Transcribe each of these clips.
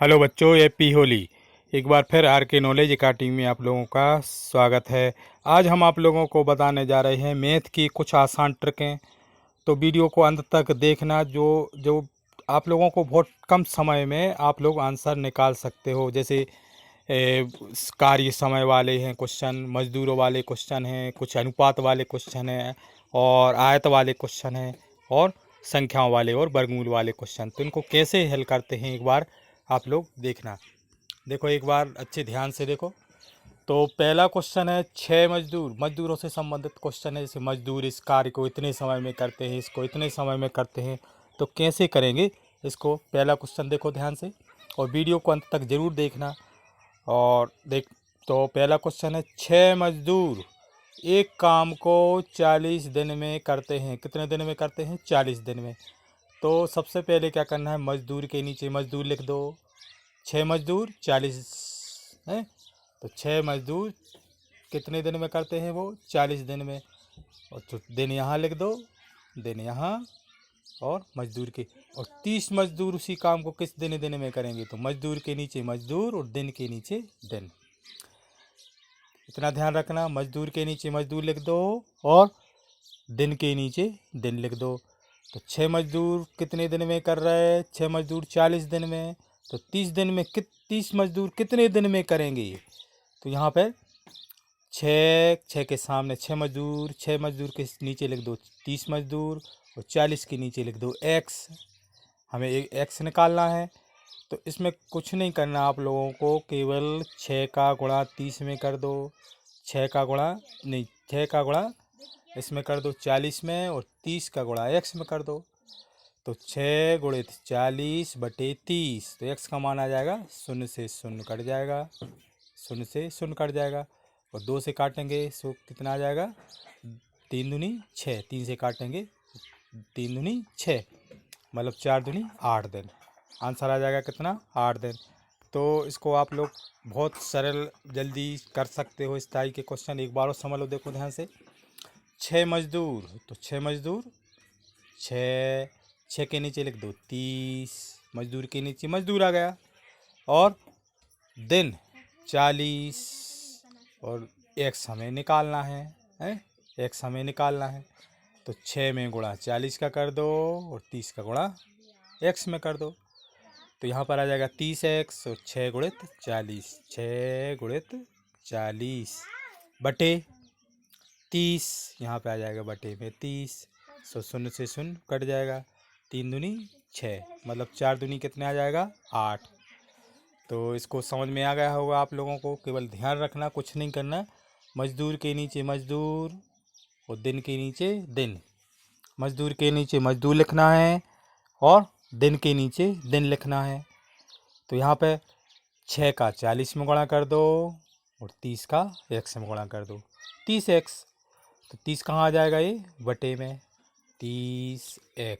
Hello बच्चों, happy Holi. एक बार फिर आर के नॉलेज अकाडमी में आप लोगों का स्वागत है। आज हम आप लोगों को बताने जा रहे हैं मैथ की कुछ आसान ट्रिकें। तो वीडियो को अंत तक देखना, जो जो आप लोगों को बहुत कम समय में आप लोग आंसर निकाल सकते हो। जैसे कार्य समय वाले हैं क्वेश्चन, मजदूरों वाले क्वेश्चन हैं, कुछ अनुपात वाले क्वेश्चन हैं, और आयत वाले क्वेश्चन हैं, और संख्याओं वाले और वर्गमूल वाले क्वेश्चन। तो इनको कैसे हल करते हैं एक बार आप लोग देखना। देखो, एक बार अच्छे ध्यान से देखो। तो पहला क्वेश्चन है, छः मजदूरों से संबंधित क्वेश्चन है। जैसे मजदूर इस कार्य को इतने समय में करते हैं, इसको इतने समय में करते हैं, तो कैसे करेंगे इसको। पहला क्वेश्चन देखो ध्यान से, और वीडियो को अंत तक ज़रूर देखना। और देख, तो पहला क्वेश्चन है, छः मजदूर एक काम को 40 दिन में करते हैं। कितने दिन में करते हैं? 40 दिन में। तो सबसे पहले क्या करना है, मजदूर के नीचे मजदूर लिख दो। 6 मजदूर 40 हैं, तो 6 मजदूर कितने दिन में करते हैं? वो 40 दिन में। और तो दिन यहाँ लिख दो, दिन यहाँ, और मजदूर के। और 30 मजदूर उसी काम को किस दिन में करेंगे? तो मजदूर के नीचे मजदूर और दिन के नीचे दिन। इतना ध्यान रखना, मजदूर के नीचे मजदूर लिख दो और दिन के नीचे दिन लिख दो। तो 6 मजदूर कितने दिन में कर रहे हैं? 6 मजदूर 40 दिन में। तो 30 दिन में 30 मजदूर कितने दिन में करेंगे? तो यहाँ पे छः के सामने 6 मजदूर के नीचे लिख दो 30 मजदूर, और 40 के नीचे लिख दो एक्स। हमें एक एक्स निकालना है। तो इसमें कुछ नहीं करना आप लोगों को, केवल 6 का गुणा 30 में कर दो। 6 का गुणा नहीं, 6 का गुणा इसमें कर दो 40 में, और 30 का गुणा एक्स में कर दो। तो 6 गुणित 40 बटे 30। तो एक्स का मान आ जाएगा, शून्य से शून्य कट जाएगा, शून्य से शून्य कट जाएगा, और 2 से काटेंगे सो कितना आ जाएगा? 3 दूनी 6। 3 से काटेंगे 3 दूनी 6, मतलब 4 दूनी 8 दिन। आंसर आ जाएगा कितना? 8 दिन। तो इसको आप लोग बहुत सरल जल्दी कर सकते हो। इस टाइप के क्वेश्चन एक बार और समझ लो। देखो ध्यान से, 6 मजदूर, तो 6 मजदूर, 6 के नीचे लिख दो 30, मजदूर के नीचे मजदूर आ गया, और दिन 40, और एक्स हमें निकालना है, एक्स हमें निकालना है। तो 6 में गुणा 40 का कर दो, और 30 का गुणा एक्स में कर दो। तो यहाँ पर आ जाएगा 30x, और 6 गुणित 40, 6 गुणित 40 बटे 30। यहाँ पे आ जाएगा बटे में 30। सो शून्य से शून्य कट जाएगा, 3 दूनी 6, मतलब 4 दूनी कितने आ जाएगा? 8। तो इसको समझ में आ गया होगा आप लोगों को। केवल ध्यान रखना, कुछ नहीं करना। मजदूर के नीचे मजदूर और दिन के नीचे दिन। मजदूर के नीचे मजदूर लिखना है, और दिन के नीचे दिन लिखना है। तो यहाँ पे 6 का 40 में गुणा कर दो, और 30 का एक्स में गुणा कर दो, 30x। तो 30 कहाँ आ जाएगा? ये बटे में 30x,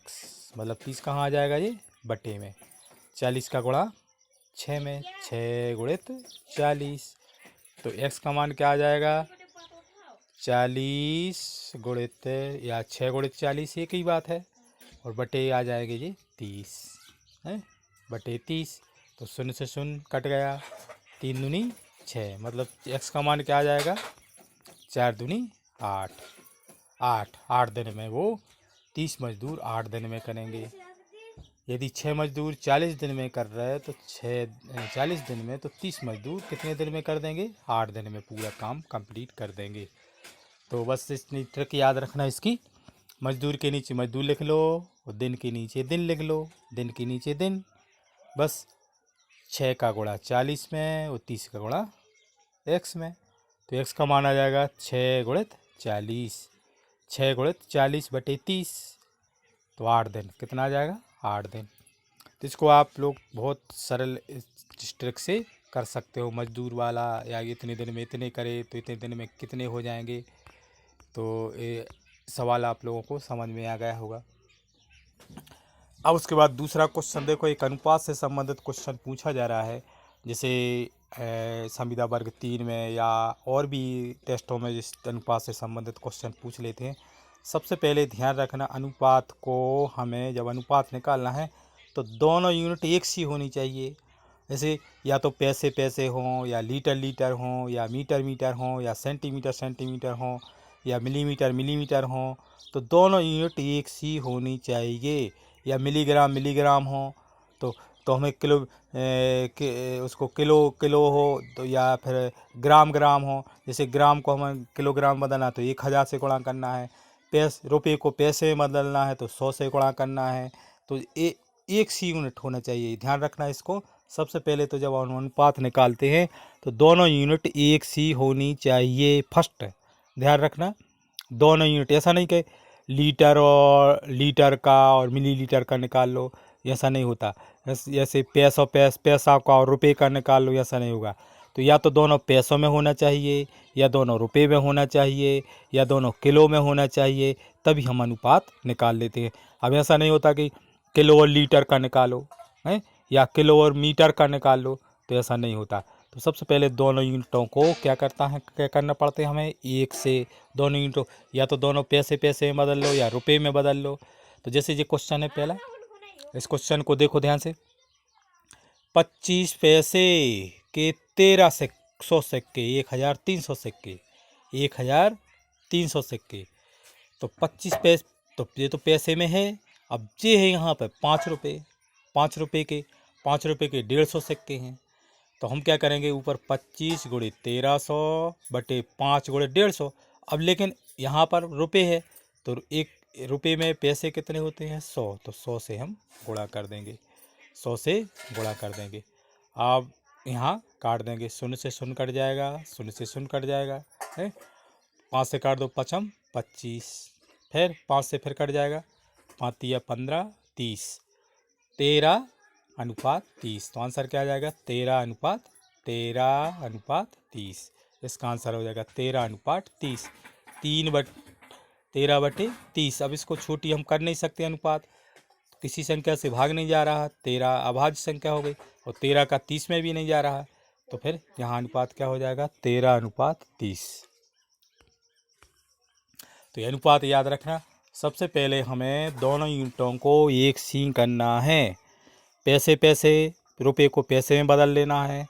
मतलब 30 कहाँ आ जाएगा? ये बटे में 40 का गुणा 6 में, 6 गुणित 40। तो x का मान क्या आ जाएगा? 40 गुणित, या 6 गुणित 40 एक ही बात है, और बटे आ जाएंगे जी 30 है, बटे 30। तो शून्य से शून्य कट गया, 3 दूनी 6, मतलब x का मान क्या आ जाएगा? 4 दूनी 8। 8 दिन में वो 30 मजदूर 8 दिन में करेंगे। यदि 6 मजदूर 40 दिन में कर रहे हैं, तो 40 दिन में, तो 30 मजदूर कितने दिन में कर देंगे? 8 दिन में पूरा काम कंप्लीट कर देंगे। तो बस इतनी ट्रिक याद रखना इसकी। मजदूर के नीचे मजदूर लिख लो, और दिन के नीचे दिन लिख लो, दिन के नीचे दिन। बस 6 का गुणा 40 में, और 30 का गुणा एक्स में। तो एक्स का मान आ जाएगा 6 गुणित 40, 6 गुणित 40 बटे 30। तो 8 दिन कितना आ जाएगा? 8 दिन। तो इसको आप लोग बहुत सरल इस ट्रिक से कर सकते हो। मजदूर वाला, या इतने दिन में इतने करे तो इतने दिन में कितने हो जाएंगे। तो ये सवाल आप लोगों को समझ में आ गया होगा। अब उसके बाद दूसरा क्वेश्चन देखो, एक अनुपात से संबंधित क्वेश्चन पूछा जा रहा है। जैसे संविदा वर्ग 3 में, या और भी टेस्टों में जिस अनुपात से संबंधित क्वेश्चन पूछ लेते हैं। सबसे पहले ध्यान रखना, अनुपात को हमें जब अनुपात निकालना है तो दोनों यूनिट एक सी होनी चाहिए। जैसे या तो पैसे पैसे हों, या लीटर लीटर हों, या मीटर मीटर हों, या सेंटीमीटर सेंटीमीटर हों, या मिलीमीटर मिलीमीटर हों, तो दोनों यूनिट एक सी होनी चाहिए। या मिलीग्राम मिलीग्राम हो तो हमें किलो उसको किलो किलो हो, तो या फिर ग्राम ग्राम हो। जैसे ग्राम को हमें किलोग्राम बदलना है तो 1000 से गुणा करना है। रुपये को पैसे में बदलना है तो 100 से गुणा करना है। तो एक सी यूनिट होना चाहिए, ध्यान रखना इसको। सबसे पहले तो जब हम अनुपात निकालते हैं तो दोनों यूनिट एक सी होनी चाहिए। फर्स्ट ध्यान रखना, दोनों यूनिट, ऐसा नहीं कि लीटर का और मिलीलीटर का निकाल लो, ऐसा नहीं होता। जैसे पैसा का और रुपए का निकाल लो, ऐसा नहीं होगा। तो या तो दोनों पैसों में होना चाहिए, या दोनों रुपए में होना चाहिए, या दोनों किलो में होना चाहिए, तभी हम अनुपात निकाल लेते हैं। अब ऐसा नहीं होता कि किलो और लीटर का निकालो है, या किलो और मीटर का निकाल लो, तो ऐसा नहीं होता। तो सबसे पहले दोनों यूनिटों को क्या करना पड़ता है हमें, एक से दोनों यूनिटों, या तो दोनों पैसे पैसे में बदल लो या रुपए में बदल लो। तो जैसे ये क्वेश्चन है पहला, इस क्वेश्चन को देखो ध्यान से। 25 पैसे के 1300 सिक्के, 1300 सिक्के, 1300 सिक्के। तो 25 पैसे, तो ये तो पैसे में है। अब ये है यहाँ पर 5 रुपये, 5 रुपये के 150 सिक्के हैं। तो हम क्या करेंगे, ऊपर 25 गुणे 1300 बटे 5 गुणे 150। अब लेकिन यहाँ पर रुपये है, तो एक रुपये में पैसे कितने होते हैं, 100, तो 100 से हम गुणा कर देंगे, 100 से गुणा कर देंगे। अब यहाँ काट देंगे, 0 से 0 कट जाएगा, 0 से 0 कट जाएगा है। 5 से काट दो, 5 25, फिर 5 से फिर कट जाएगा, 5 तिया 15, 30, 13:30। तो आंसर क्या आ जाएगा, 13:30। इसका आंसर हो जाएगा 13:30, 13/30। अब इसको छोटी हम कर नहीं सकते अनुपात, किसी संख्या से भाग नहीं जा रहा, 13 अभाज्य संख्या हो गई, और 13 का 30 में भी नहीं जा रहा, तो फिर यहाँ अनुपात क्या हो जाएगा, 13:30। तो ये अनुपात याद रखना। सबसे पहले हमें दोनों यूनिटों को एक सी करना है। पैसे पैसे, रुपए को पैसे में बदल लेना है,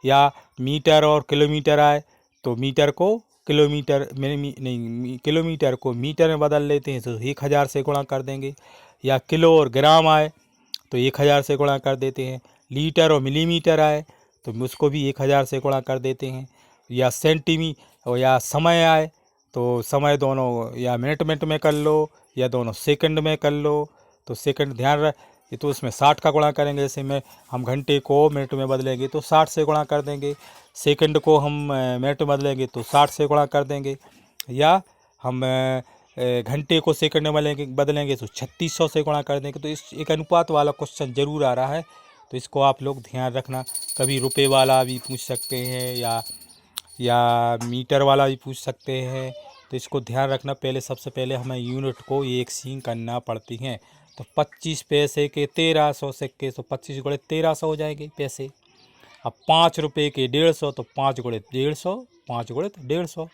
या मीटर और किलोमीटर आए तो मीटर को किलोमीटर में नहीं, किलोमीटर को मीटर में बदल लेते हैं तो 1000 से गुणा कर देंगे। या किलो और ग्राम आए तो 1000 से गुणा कर देते हैं। लीटर और मिलीमीटर आए तो उसको भी 1000 से गुणा कर देते हैं। या सेंटीमीटर या समय आए तो समय दोनों या मिनट मिनट में कर लो, या दोनों सेकंड में कर लो। तो सेकंड ध्यान रख, ये तो उसमें 60 का गुणा करेंगे। जैसे में हम घंटे को मिनट में बदलेंगे तो 60 से गुणा कर देंगे, सेकंड को हम मिनट में बदलेंगे तो 60 से गुणा कर देंगे, या हम घंटे को सेकंड में बदलेंगे तो 3600 से गुणा कर देंगे। तो इस एक अनुपात वाला क्वेश्चन ज़रूर आ रहा है, तो इसको आप लोग ध्यान रखना। कभी रुपए वाला भी पूछ सकते हैं, या मीटर वाला भी पूछ सकते हैं, तो इसको ध्यान रखना। पहले सबसे पहले हमें यूनिट को एक सी करना पड़ती हैं। तो 25 पैसे के 1300 सिक्के, तो 25 गुणे 1300 हो जाएंगे पैसे। अब 5 रुपये के 150, तो 5 गुणे 150, 5 गुणे 150।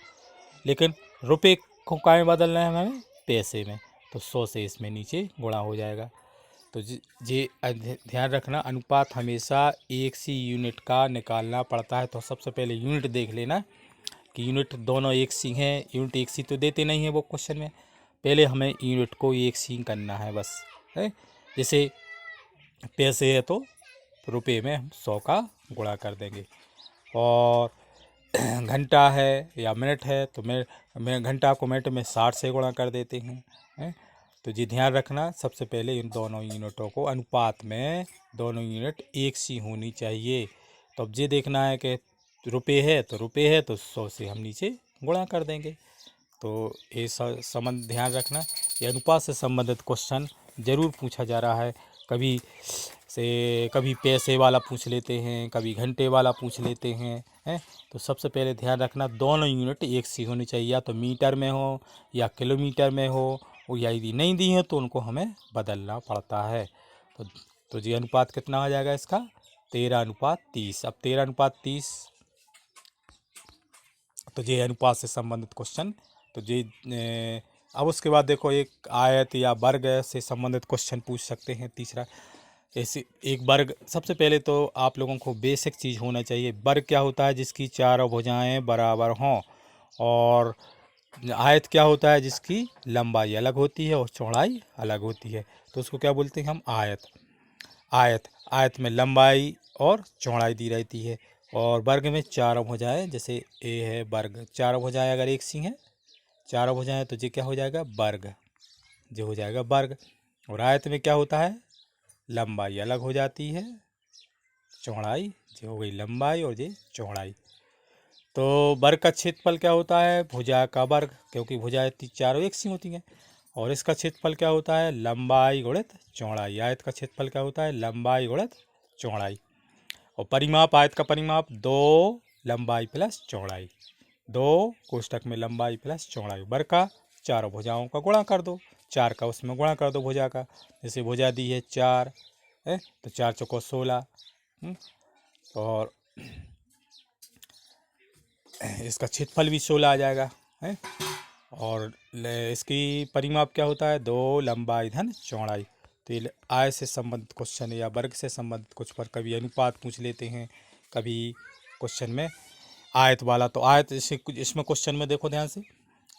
लेकिन रुपये को काय में बदलना है हमें, पैसे में, तो 100 से इसमें नीचे गुणा हो जाएगा। तो ये ध्यान रखना, अनुपात हमेशा एक सी यूनिट का निकालना पड़ता है। तो सबसे पहले यूनिट देख लेना कि यूनिट दोनों एक सी हैं। यूनिट एक सी तो देते नहीं है वो क्वेश्चन में, पहले हमें यूनिट को एक सी करना है बस है। जैसे पैसे है तो रुपये में हम 100 का गुणा कर देंगे, और घंटा है या मिनट है तो मैं घंटा को मिनट में 60 से गुणा कर देते हैं। तो जी ध्यान रखना, सबसे पहले इन दोनों यूनिटों को अनुपात में दोनों यूनिट एक सी होनी चाहिए। तो अब ये देखना है कि रुपये है तो 100 से हम नीचे गुणा कर देंगे। तो ये संबंध ध्यान रखना, ये अनुपात से संबंधित क्वेश्चन ज़रूर पूछा जा रहा है। कभी पैसे वाला पूछ लेते हैं, कभी घंटे वाला पूछ लेते हैं तो सबसे पहले ध्यान रखना, दोनों यूनिट एक सी होनी चाहिए, या तो मीटर में हो या किलोमीटर में हो, या यदि नहीं दी है तो उनको हमें बदलना पड़ता है। तो जी अनुपात कितना हो जाएगा इसका, 13:30। अब 13:30, तो ये अनुपात से संबंधित क्वेश्चन। तो ये अब उसके बाद देखो, एक आयत या वर्ग से संबंधित क्वेश्चन पूछ सकते हैं। तीसरा, ऐसे एक वर्ग, सबसे पहले तो आप लोगों को बेसिक चीज़ होना चाहिए, वर्ग क्या होता है? जिसकी चारों भुजाएं बराबर हों। और आयत क्या होता है? जिसकी लंबाई अलग होती है और चौड़ाई अलग होती है, तो उसको क्या बोलते हैं हम? आयत। आयत में लंबाई और चौड़ाई दी रहती है। और वर्ग में चारों भुजाएं, जैसे ए है वर्ग, चारों भुजाएं अगर एक सी हैं, चारों भुजाएं, तो ये क्या हो जाएगा? वर्ग, जो हो जाएगा वर्ग। और आयत में क्या होता है? लंबाई अलग हो जाती है, चौड़ाई, जो हो गई लंबाई और ये चौड़ाई। तो वर्ग का क्षेत्रफल क्या होता है? भुजा का वर्ग, क्योंकि भुजाएं चारों एक सी होती हैं। और इसका क्षेत्रफल क्या होता है? लंबाई गुणित चौड़ाई। आयत का क्षेत्रफल क्या होता है? लंबाई गुणित चौड़ाई। और परिमाप, आयत का परिमाप 2 लंबाई प्लस चौड़ाई, 2 कोष्ठक में लंबाई प्लस चौड़ाई। वर्ग का चारों भुजाओं का गुणा कर दो, 4 का उसमें गुणा कर दो भुजा का। जैसे भुजा दी है 4 है, तो 4 चौको 16। और इसका क्षेत्रफल भी 16 आ जाएगा है। और इसकी परिमाप क्या होता है? 2 लंबाई धन चौड़ाई। तो ये आय से संबंधित क्वेश्चन या वर्ग से संबंधित कुछ पर कभी अनुपात पूछ लेते हैं, कभी क्वेश्चन में आयत वाला। तो आयत इसमें क्वेश्चन में देखो ध्यान से,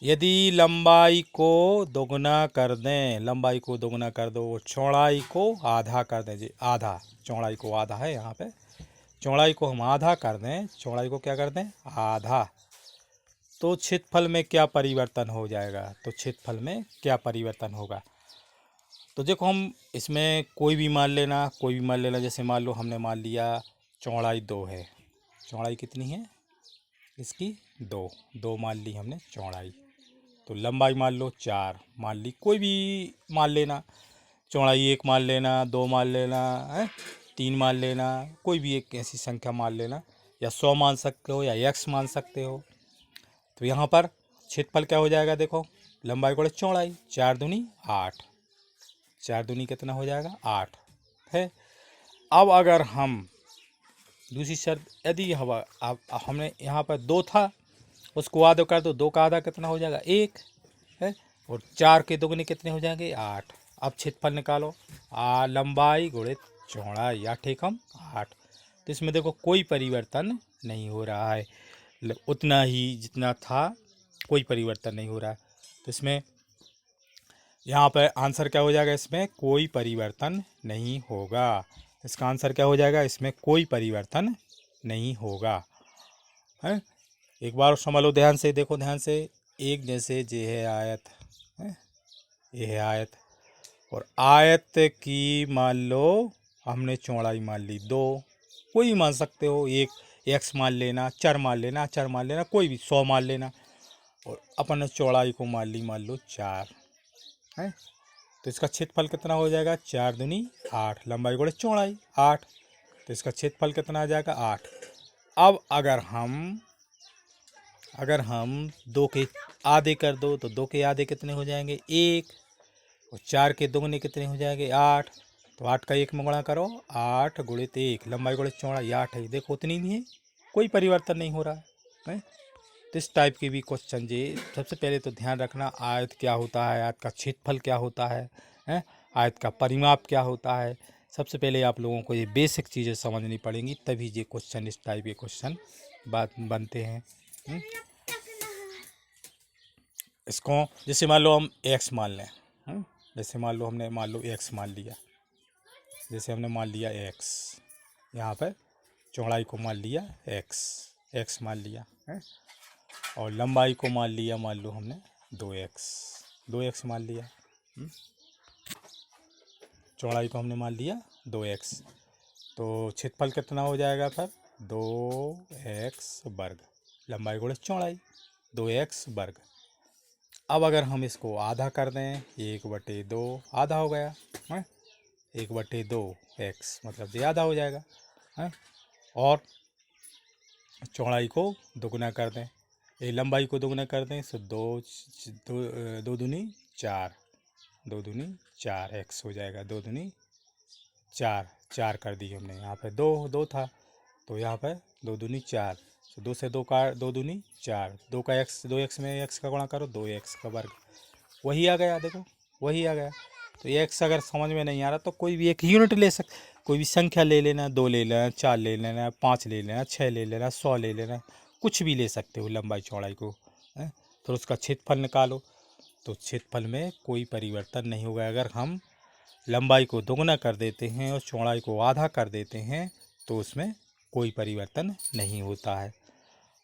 यदि लंबाई को दोगुना कर दें, लंबाई को दोगुना कर दो, चौड़ाई को आधा कर दें, जी आधा, चौड़ाई को आधा है यहाँ पे, चौड़ाई को हम आधा कर दें, चौड़ाई को क्या कर दें? आधा, तो क्षेत्रफल में क्या परिवर्तन हो जाएगा? तो क्षेत्रफल में क्या परिवर्तन होगा? तो देखो, हम इसमें कोई भी मान लेना, कोई भी मान लेना। जैसे मान लो हमने मान लिया चौड़ाई 2 है, चौड़ाई कितनी है इसकी? 2 मान ली हमने चौड़ाई। तो लंबाई मान लो 4 मान ली, कोई भी मान लेना, चौड़ाई 1 मान लेना, 2 मान लेना है, 3 मान लेना, कोई भी एक ऐसी संख्या मान लेना, या 100 मान सकते हो या x मान सकते हो। तो यहाँ पर क्षेत्रफल क्या हो जाएगा? देखो, लंबाई गुणित चौड़ाई, 4 दूनी 8, 4 दूनी कितना हो जाएगा? 8 है। अब अगर हम दूसरी शर्त, यदि हमने यहाँ पर 2 था, उसको आधा कर दो, 2 का आधा कितना हो जाएगा? 1 है। और 4 के दोगुने कितने हो जाएंगे? 8। अब क्षेत्रफल निकालो, लंबाई गुणित चौड़ाई, 8 एकम 8। तो इसमें देखो कोई परिवर्तन नहीं हो रहा है, उतना ही जितना था, कोई परिवर्तन नहीं हो रहा है। तो इसमें यहाँ पर आंसर क्या हो जाएगा? इसमें कोई परिवर्तन नहीं होगा। इसका आंसर क्या हो जाएगा? इसमें कोई परिवर्तन नहीं होगा है। एक बार समझ लो ध्यान से, देखो ध्यान से, एक जैसे ये है आयत है, ये है आयत, और आयत की मान लो हमने चौड़ाई मान ली 2, कोई मान सकते हो, एक x मान लेना, चर मान लेना, चर मान लेना, कोई भी 100 मान लेना। और अपन ने चौड़ाई को मान ली, मान लो 4 है। तो इसका क्षेत्रफल कितना हो जाएगा? 4 दूनी 8, लंबाई गुणित चौड़ाई 8, तो इसका क्षेत्रफल कितना आ जाएगा? 8। अब अगर हम 2 के आधे कर दो, तो 2 के आधे कितने हो जाएंगे? 1। और 4 के दोगुने कितने हो जाएंगे? 8। तो 8 का 1 में गुणा करो, 8 गुणित 1, लंबाई गुणित चौड़ाई 8 है। देखो उतनी ही है, कोई परिवर्तन नहीं हो रहा है। तो इस टाइप के भी क्वेश्चन जी, सबसे पहले तो ध्यान रखना आयत क्या होता है, आयत का क्षेत्रफल क्या होता है, आयत का परिमाप क्या होता है। सबसे पहले आप लोगों को ये बेसिक चीज़ें समझनी पड़ेंगी, तभी ये क्वेश्चन, इस टाइप के क्वेश्चन बनते हैं। इसको जैसे मान लो हम x मान लें, जैसे मान लो हमने x मान लिया, जैसे हमने मान लिया x, यहाँ पर चौड़ाई को मान लिया x मान लिया है, और लंबाई को मान लिया, मान लो हमने 2x मान लिया, चौड़ाई को हमने मान लिया 2x। तो क्षेत्रफल कितना हो जाएगा फिर? 2x वर्ग, लंबाई गुणित चौड़ाई 2x वर्ग। अब अगर हम इसको आधा कर दें, 1/2 आधा हो गया है, 1/2x मतलब ये आधा हो जाएगा है। और चौड़ाई को दोगुना कर दें, ये लंबाई को दोगुना कर दें, तो 2 दूनी 4, 2 दूनी 4x हो जाएगा, 2 दूनी 4 कर दी हमने। यहाँ पे 2 था, तो यहाँ पे 2 दूनी 4, तो 2 से 2 का 2 दूनी 4, 2x में x का गुणा करो, 2x का वर्ग, वही आ गया, देखो वही आ गया। तो एक्स अगर समझ में नहीं आ रहा तो कोई भी एक यूनिट ले सकते, कोई भी संख्या ले लेना, 2 ले लेना, 4 ले लेना, 5 ले लेना, 6 ले लेना, 100 ले लेना, कुछ भी ले सकते हो लंबाई चौड़ाई को, हैं। फिर उसका क्षेत्रफल निकालो, तो क्षेत्रफल में कोई परिवर्तन नहीं होगा। अगर हम लंबाई को दोगुना कर देते हैं और चौड़ाई को आधा कर देते हैं तो उसमें कोई परिवर्तन नहीं होता है।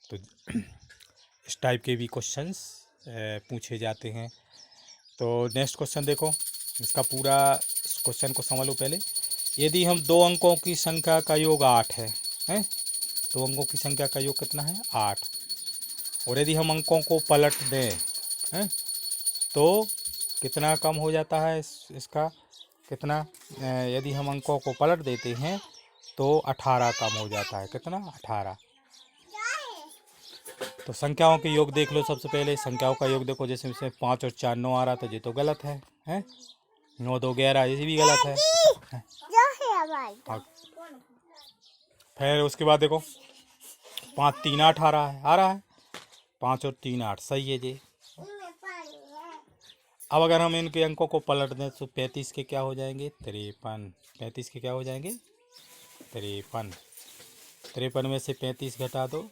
तो इस टाइप के भी क्वेश्चंस पूछे जाते हैं। तो नेक्स्ट क्वेश्चन देखो, इसका पूरा क्वेश्चन को समझ लो पहले। यदि हम 2 अंकों की संख्या का योग 8 है, हैं, 2 अंकों की संख्या का योग कितना है 8, और यदि हम अंकों को पलट दें, हैं, तो कितना कम हो जाता है इसका कितना, यदि हम अंकों को पलट देते हैं तो 18 कम हो जाता है। कितना 18। तो संख्याओं के योग देख लो। सबसे पहले संख्याओं का योग देखो, जैसे इसमें 5 और 4 9 आ रहा, तो ये तो गलत है, हैं? 9 2 11, ये भी गलत है। फिर उसके बाद देखो 5 3 8 आ रहा है, 5 और 3 8 सही है जी। अब अगर हम इनके अंकों को पलट दें तो 35 के क्या हो जाएंगे 53, 35 के क्या हो जाएंगे 53। 53 में से 35 घटा दो,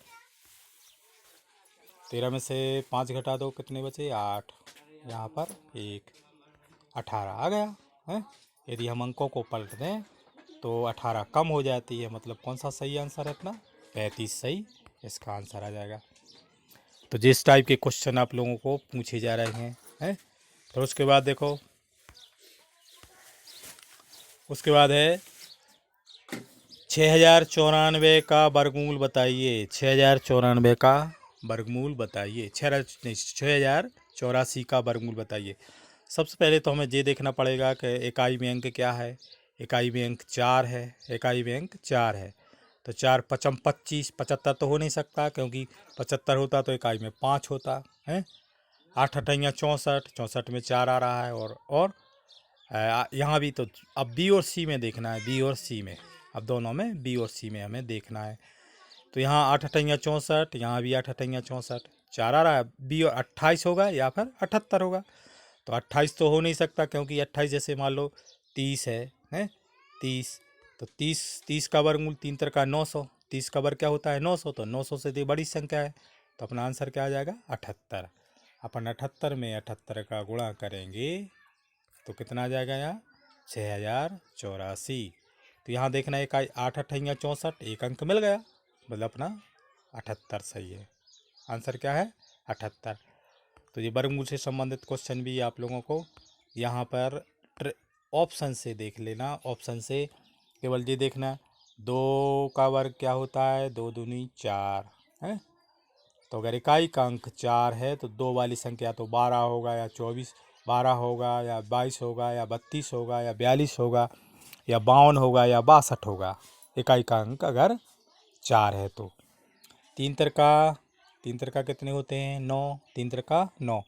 13 में से 5 घटा दो, कितने बचे 8, यहाँ पर 1, 18 आ गया है। यदि हम अंकों को पलट दें तो 18 कम हो जाती है, मतलब कौन सा सही आंसर है अपना 35 सही इसका आंसर आ जाएगा। तो जिस टाइप के क्वेश्चन आप लोगों को पूछे जा रहे हैं। तो उसके बाद देखो, उसके बाद है 6094 का वर्गमूल बताइए। 6094 का वर्गमूल बताइए। 6084 का वर्गमूल बताइए। सबसे पहले तो हमें ये देखना पड़ेगा कि इकाई में अंक क्या है। इकाई में अंक 4 है, इकाई में अंक 4 है। तो 4 पचम 25, 75 तो हो नहीं सकता, क्योंकि 75 होता तो इकाई में 5 होता है। 8 अठैया 64, 64 में 4 आ रहा है। और यहाँ भी तो अब बी और सी में देखना है, बी और सी में, अब दोनों में बी और सी में हमें देखना है। तो यहाँ 8 अठैया 64, यहाँ भी 8 अठैया 64, 4 आ रहा है। बी और 28 होगा या फिर 78 होगा। तो 28 तो हो नहीं सकता, क्योंकि 28 जैसे मान लो 30 है 30, तो 30 का वर्गमूल 3 3 का 900, 30 का वर्ग क्या होता है 900, तो 900 से तो बड़ी संख्या है, तो अपना आंसर क्या आ जाएगा 78। अपन 78 में 78 का गुणा करेंगे तो कितना आ जाएगा यहाँ 6084। तो यहाँ देखना है 8 अठैया 64, एक अंक मिल गया, मतलब अपना 78 सही है। आंसर क्या है 78। तो ये वर्गमूल से संबंधित क्वेश्चन भी आप लोगों को यहाँ पर ऑप्शन से देख लेना। ऑप्शन से केवल ये देखना 2 का वर्ग क्या होता है 2 दूनी 4 है। तो अगर इकाई का अंक 4 है तो 2 वाली संख्या तो 12 होगा या 24, 12 होगा या 22 होगा या 32 होगा या 42 होगा या 52 होगा या 62 होगा। इकाई का अंक अगर 4 है तो 3 तिरका कितने होते हैं 9, 3 तिरका 9,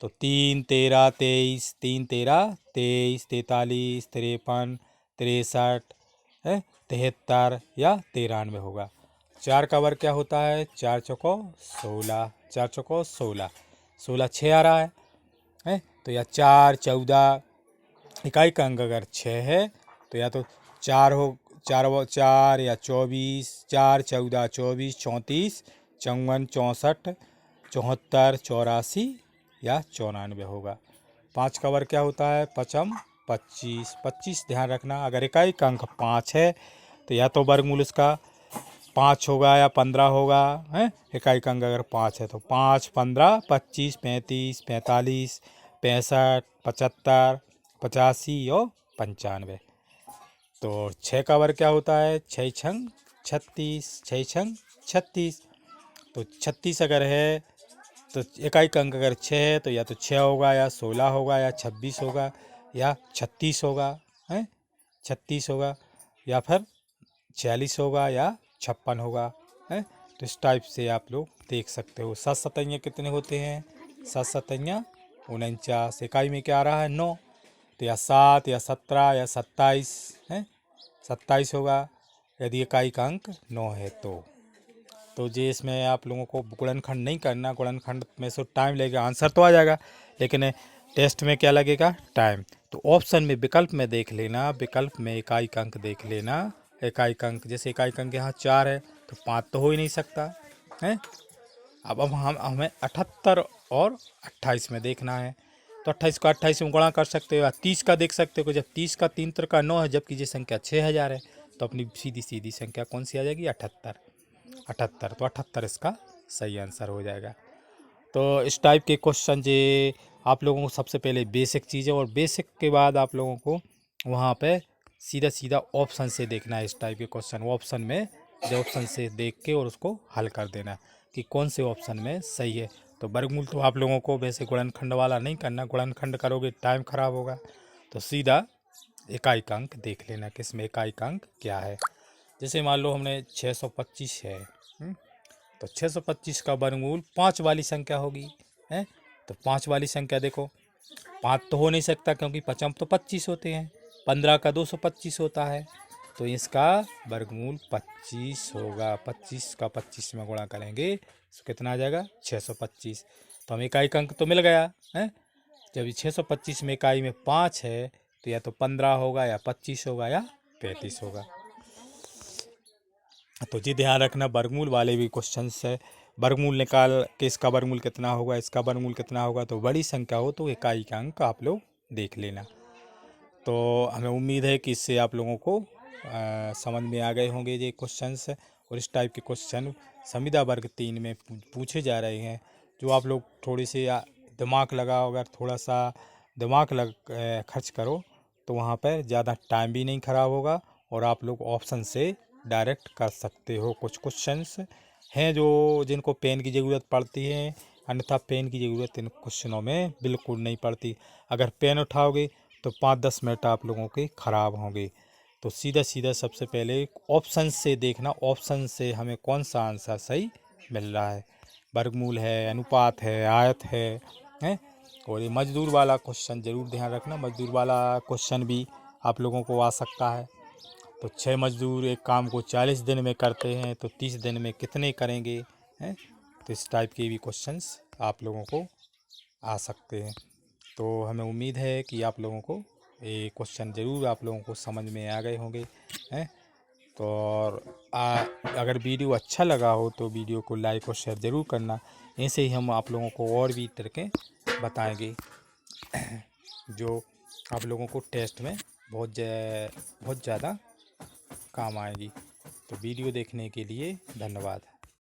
तो 3 13 23, 3 13 23, 43, 53, 63 है, 73 या 93 होगा। 4 का वर्ग क्या होता है 4 चौको 16, 4 चौको 16, 16 6 आ रहा है। तो या 4 14, इकाई का अंक अगर 6 है तो या तो 4 हो 4 या 24, 4 14 24, 34, 54, 64, 74, 84 या 94 होगा। 5 का वर्ग क्या होता है 5 25, 25 ध्यान रखना। अगर इकाई का अंक 5 है तो या तो वर्गमूल इसका 5 होगा या 15 होगा है। इकाई का अंक अगर 5 है तो 5 15 25 35 45 65 75 85 और 95। तो 6 का वर्ग क्या होता है 6 छंग 36, 6 छंग 36, तो 36 अगर है तो इकाई का अंक अगर 6 है तो या तो 6 होगा या 16 होगा या 26 होगा या 36 होगा है, 36 होगा या फिर 46 होगा या 56 होगा है। तो इस टाइप से आप लोग देख सकते हो। 7 सतैया कितने होते हैं 7 सतैया 49, इकाई में क्या आ रहा है 9, तो या 7 या 17 या 27 है, 27 होगा यदि इकाई का अंक 9 है तो ये इसमें आप लोगों को गुणनखंड नहीं करना। गुणनखंड में से टाइम लगेगा, आंसर तो आ जाएगा लेकिन टेस्ट में क्या लगेगा, टाइम। तो ऑप्शन में विकल्प में देख लेना, विकल्प में इकाई अंक देख लेना। इकाई अंक जैसे इकाई अंक यहाँ 4 है तो 5 तो हो ही नहीं सकता है। अब हम हमें 78 और 28 में देखना है। तो 28 का 28 में गुणा कर सकते हो या 30 का देख सकते हो। जब 30 का 3 त्रिका 9 है, जबकि ये संख्या 6000 है, तो अपनी सीधी सीधी संख्या कौन सी आ जाएगी, 78। 78 तो 78 इसका सही आंसर हो जाएगा। तो इस टाइप के क्वेश्चन जे आप लोगों को सबसे पहले बेसिक चीज़ें, और बेसिक के बाद आप लोगों को वहाँ पे सीधा सीधा ऑप्शन से देखना है। इस टाइप के क्वेश्चन ऑप्शन में जो ऑप्शन से देख के और उसको हल कर देना कि कौन से ऑप्शन में सही है। तो वर्गमूल तो आप लोगों को वैसे गुणनखंड वाला नहीं करना, गुणनखंड करोगे टाइम खराब होगा। तो सीधा इकाई अंक देख लेना किसमें इकाई अंक क्या है। जैसे मान लो हमने 625 है, तो 625 का वर्गमूल 5 वाली संख्या होगी है। तो 5 वाली संख्या देखो, 5 तो हो नहीं सकता क्योंकि 5 तो 25 होते हैं, 15 का 225 होता है, तो इसका वर्गमूल 25 होगा। 25 का 25 में गुणा करेंगे तो कितना आ जाएगा, 625। तो हमें इकाई अंक तो मिल गया है। जब ये 625 में इकाई में 5 है तो या तो 15 होगा या 25 होगा या 35 होगा। तो जी ध्यान रखना, वर्गमूल वाले भी क्वेश्चन है, वर्गमूल निकाल के इसका वर्गमूल कितना होगा, इसका वर्गमूल कितना होगा, तो बड़ी संख्या हो तो इकाई का अंक आप लोग देख लेना। तो हमें उम्मीद है कि इससे आप लोगों को समझ में आ गए होंगे ये क्वेश्चंस। और इस टाइप के क्वेश्चन संविदा वर्ग 3 में पूछे जा रहे हैं, जो आप लोग थोड़ी से दिमाग लगाओ, अगर थोड़ा सा दिमाग खर्च करो तो वहाँ पर ज़्यादा टाइम भी नहीं ख़राब होगा और आप लोग ऑप्शन से डायरेक्ट कर सकते हो। कुछ क्वेश्चंस हैं जो जिनको पेन की ज़रूरत पड़ती है, अन्यथा पेन की ज़रूरत इन क्वेश्चनों में बिल्कुल नहीं पड़ती। अगर पेन उठाओगे तो 5-10 मिनट आप लोगों के ख़राब होंगे। तो सीधा सीधा सबसे पहले ऑप्शन से देखना, ऑप्शन से हमें कौन सा आंसर सही मिल रहा है, वर्गमूल है, अनुपात है, आयत है। और ये मजदूर वाला क्वेश्चन ज़रूर ध्यान रखना, मजदूर वाला क्वेश्चन भी आप लोगों को आ सकता है। तो 6 मजदूर एक काम को 40 दिन में करते हैं तो 30 दिन में कितने करेंगे हैं। तो इस टाइप के भी क्वेश्चंस आप लोगों को आ सकते हैं। तो हमें उम्मीद है कि आप लोगों को ये क्वेश्चन ज़रूर आप लोगों को समझ में आ गए होंगे हैं। तो और अगर वीडियो अच्छा लगा हो तो वीडियो को लाइक और शेयर ज़रूर करना। ऐसे ही हम आप लोगों को और भी तरीके बताएंगे जो आप लोगों को टेस्ट में बहुत ज़्यादा काम आएगी। तो वीडियो देखने के लिए धन्यवाद।